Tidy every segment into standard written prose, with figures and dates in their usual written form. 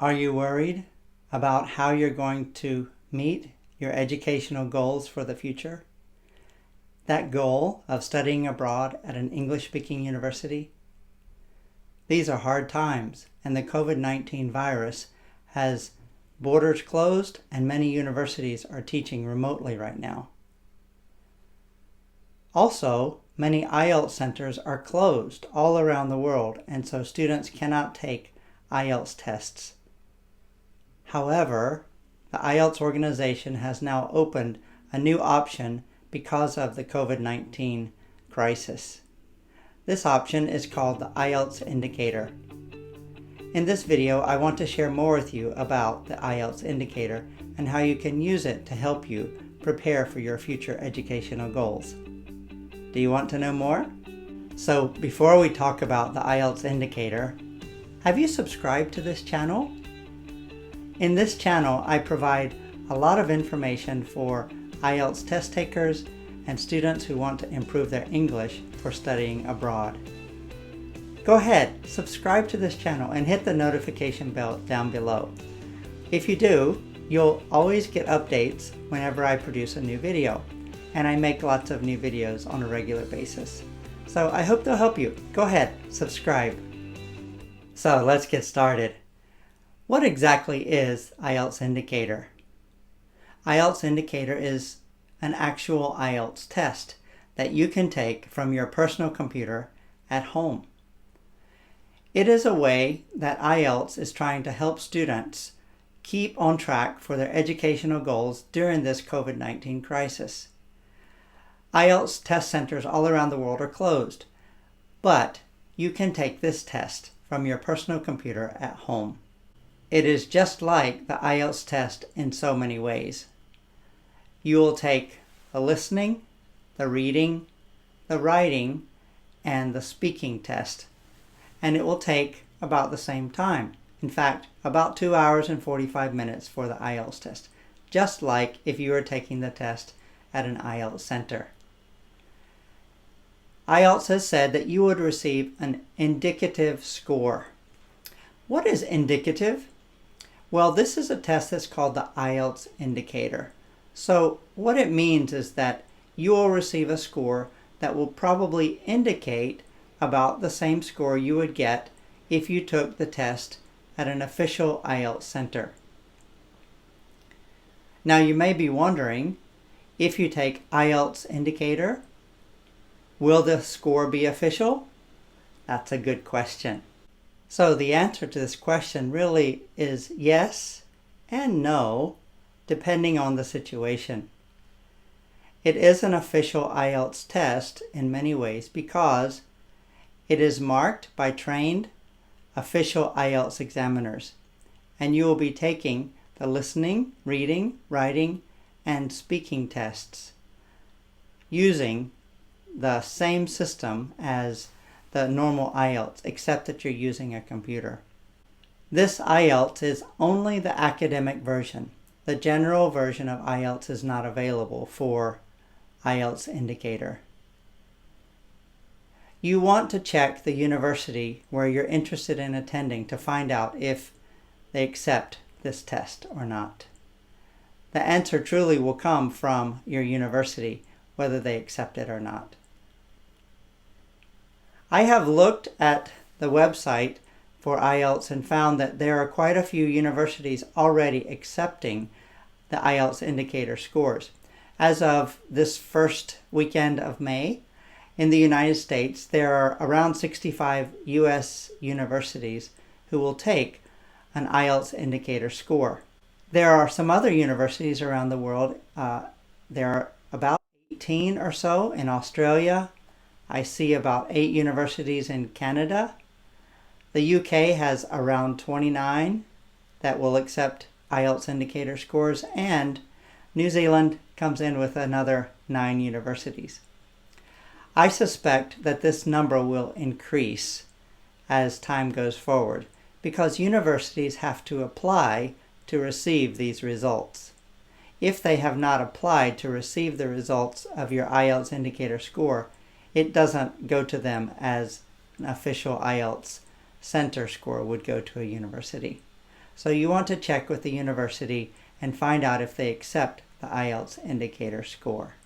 Are you worried about how you're going to meet your educational goals for the future? That goal of studying abroad at an English-speaking university? These are hard times, and the COVID-19 virus has borders closed and many universities are teaching remotely right now. Also, many IELTS centers are closed all around the world, and so students cannot take IELTS tests. However, the IELTS organization has now opened a new option because of the COVID-19 crisis. This option is called the IELTS Indicator. In this video, I want to share more with you about the IELTS Indicator and how you can use it to help you prepare for your future educational goals. Do you want to know more? So before we talk about the IELTS Indicator, have you subscribed to this channel? In this channel, I provide a lot of information for IELTS test takers and students who want to improve their English for studying abroad. Go ahead, subscribe to this channel and hit the notification bell down below. If you do, you'll always get updates whenever I produce a new video, and I make lots of new videos on a regular basis. So I hope they'll help you. Go ahead, subscribe. So let's get started. What exactly is IELTS Indicator? IELTS Indicator is an actual IELTS test that you can take from your personal computer at home. It is a way that IELTS is trying to help students keep on track for their educational goals during this COVID-19 crisis. IELTS test centers all around the world are closed, but you can take this test from your personal computer at home. It is just like the IELTS test in so many ways. You will take the listening, the reading, the writing, and the speaking test, and it will take about the same time. In fact, about 2 hours and 45 minutes for the IELTS test, just like if you were taking the test at an IELTS center. IELTS has said that you would receive an indicative score. What is indicative? Well, this is a test that's called the IELTS Indicator. So what it means is that you will receive a score that will probably indicate about the same score you would get if you took the test at an official IELTS center. Now you may be wondering, if you take IELTS Indicator, will the score be official? That's a good question. So the answer to this question really is yes and no, depending on the situation. It is an official IELTS test in many ways because it is marked by trained official IELTS examiners, and you will be taking the listening, reading, writing, and speaking tests using the same system as the normal IELTS, except that you're using a computer. This IELTS is only the academic version. The general version of IELTS is not available for IELTS Indicator. You want to check the university where you're interested in attending to find out if they accept this test or not. The answer truly will come from your university, whether they accept it or not. I have looked at the website for IELTS and found that there are quite a few universities already accepting the IELTS Indicator scores. As of this first weekend of May, in the United States, there are around 65 U.S. universities who will take an IELTS Indicator score. There are some other universities around the world. There are about 18 or so in Australia. I see about 8 universities in Canada. The UK has around 29 that will accept IELTS Indicator scores, and New Zealand comes in with another 9 universities. I suspect that this number will increase as time goes forward because universities have to apply to receive these results. If they have not applied to receive the results of your IELTS Indicator score, it doesn't go to them as an official IELTS center score would go to a university. so you want to check with the university and find out if they accept the IELTS Indicator score.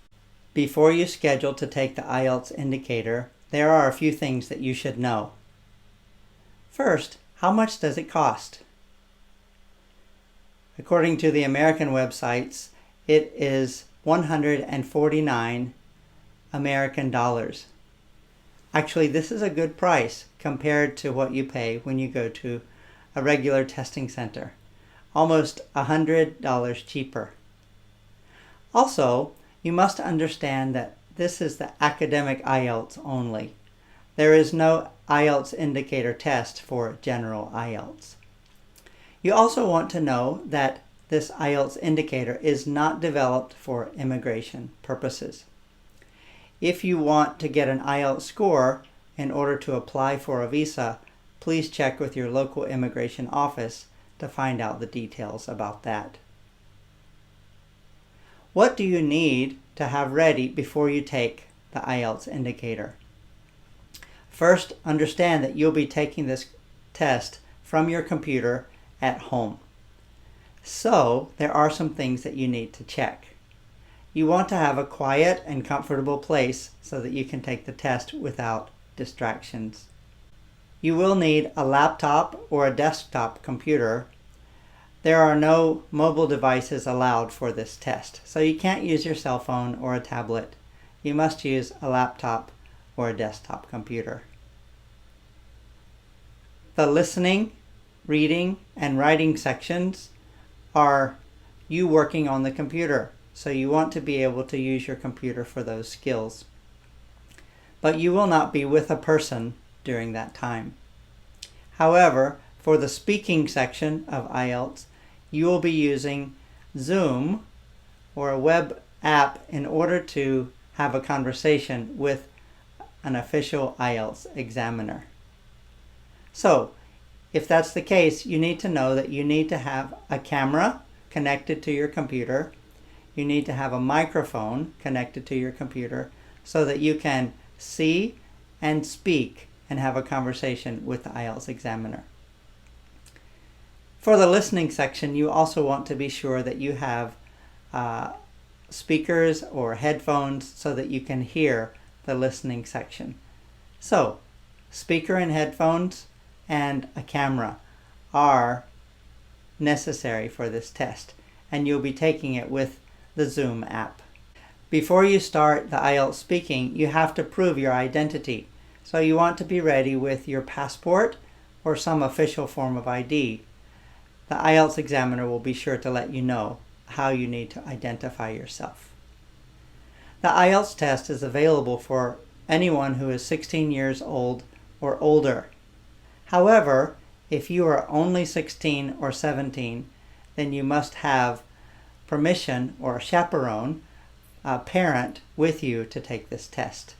Before you schedule to take the IELTS Indicator, there are a few things that you should know. First, how much does it cost? According to the American websites, it is $149 American dollars. Actually, this is a good price compared to what you pay when you go to a regular testing center. Almost $100 cheaper. Also, you must understand that this is the academic IELTS only. There is no IELTS indicator test for general IELTS. You also want to know that this IELTS indicator is not developed for immigration purposes. If you want to get an IELTS score in order to apply for a visa, please check with your local immigration office to find out the details about that. What do you need to have ready before you take the IELTS indicator? First, understand that you'll be taking this test from your computer at home. So, there are some things that you need to check. You want to have a quiet and comfortable place so that you can take the test without distractions. You will need a laptop or a desktop computer. There are no mobile devices allowed for this test, so you can't use your cell phone or a tablet. You must use a laptop or a desktop computer. The listening, reading, and writing sections are you working on the computer, so you want to be able to use your computer for those skills. But you will not be with a person during that time. However, for the speaking section of IELTS, you will be using Zoom or a web app in order to have a conversation with an official IELTS examiner. So, if that's the case, you need to know that you need to have a camera connected to your computer. You need to have a microphone connected to your computer so that you can see and speak and have a conversation with the IELTS examiner. For the listening section, you also want to be sure that you have speakers or headphones so that you can hear the listening section. So, speaker and headphones and a camera are necessary for this test, and you'll be taking it with the Zoom app. Before you start the IELTS speaking, you have to prove your identity. So you want to be ready with your passport or some official form of ID. The IELTS examiner will be sure to let you know how you need to identify yourself. The IELTS test is available for anyone who is 16 years old or older. However, if you are only 16 or 17, then you must have permission or a chaperone, a parent, with you to take this test,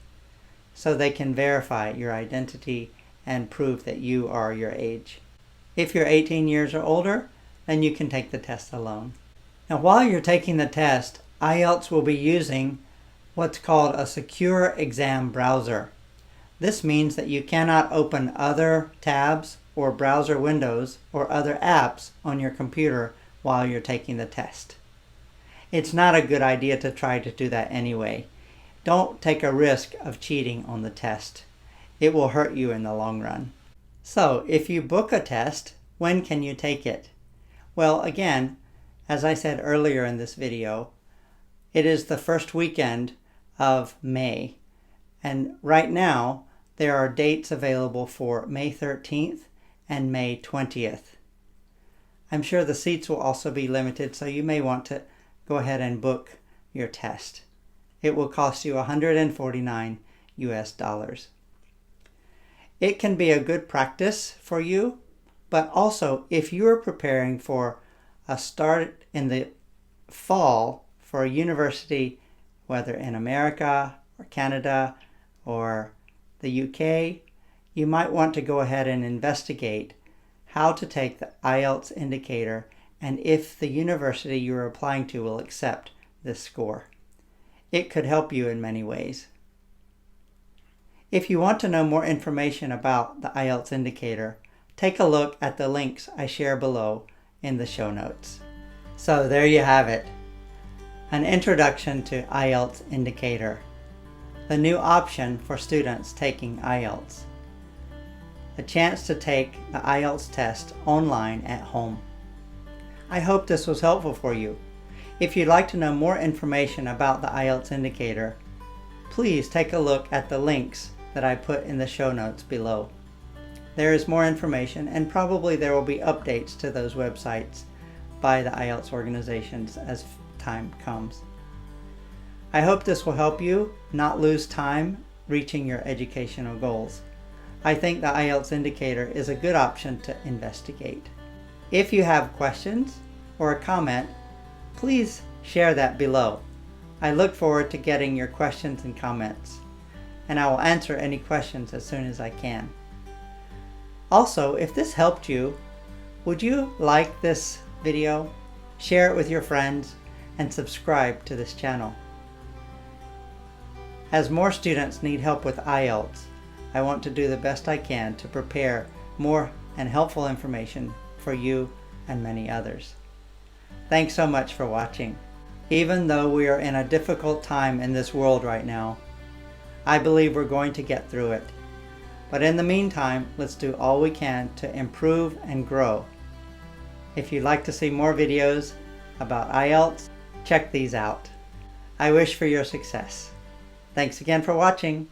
so they can verify your identity and prove that you are your age. If you're 18 years or older, then you can take the test alone. Now, while you're taking the test, IELTS will be using what's called a secure exam browser. This means that you cannot open other tabs or browser windows or other apps on your computer while you're taking the test. It's not a good idea to try to do that anyway. Don't take a risk of cheating on the test. It will hurt you in the long run. So, if you book a test, when can you take it? Well, again, as I said earlier in this video, it is the first weekend of May. And right now, there are dates available for May 13th and May 20th. I'm sure the seats will also be limited, so you may want to go ahead and book your test. It will cost you $149 US. It can be a good practice for you, but also if you are preparing for a start in the fall for a university, whether in America or Canada or the UK, you might want to go ahead and investigate how to take the IELTS indicator and if the university you're applying to will accept this score. It could help you in many ways. If you want to know more information about the IELTS indicator, take a look at the links I share below in the show notes. So there you have it. An introduction to IELTS Indicator, the new option for students taking IELTS. A chance to take the IELTS test online at home. I hope this was helpful for you. If you'd like to know more information about the IELTS Indicator, please take a look at the links that I put in the show notes below. There is more information, and probably there will be updates to those websites by the IELTS organizations as time comes. I hope this will help you not lose time reaching your educational goals. I think the IELTS Indicator is a good option to investigate. If you have questions or a comment, please share that below. I look forward to getting your questions and comments, and I will answer any questions as soon as I can. Also, if this helped you, would you like this video, share it with your friends, and subscribe to this channel? As more students need help with IELTS, I want to do the best I can to prepare more and helpful information for you and many others. Thanks so much for watching. Even though we are in a difficult time in this world right now, I believe we're going to get through it. But in the meantime, let's do all we can to improve and grow. If you'd like to see more videos about IELTS, check these out. I wish for your success. Thanks again for watching.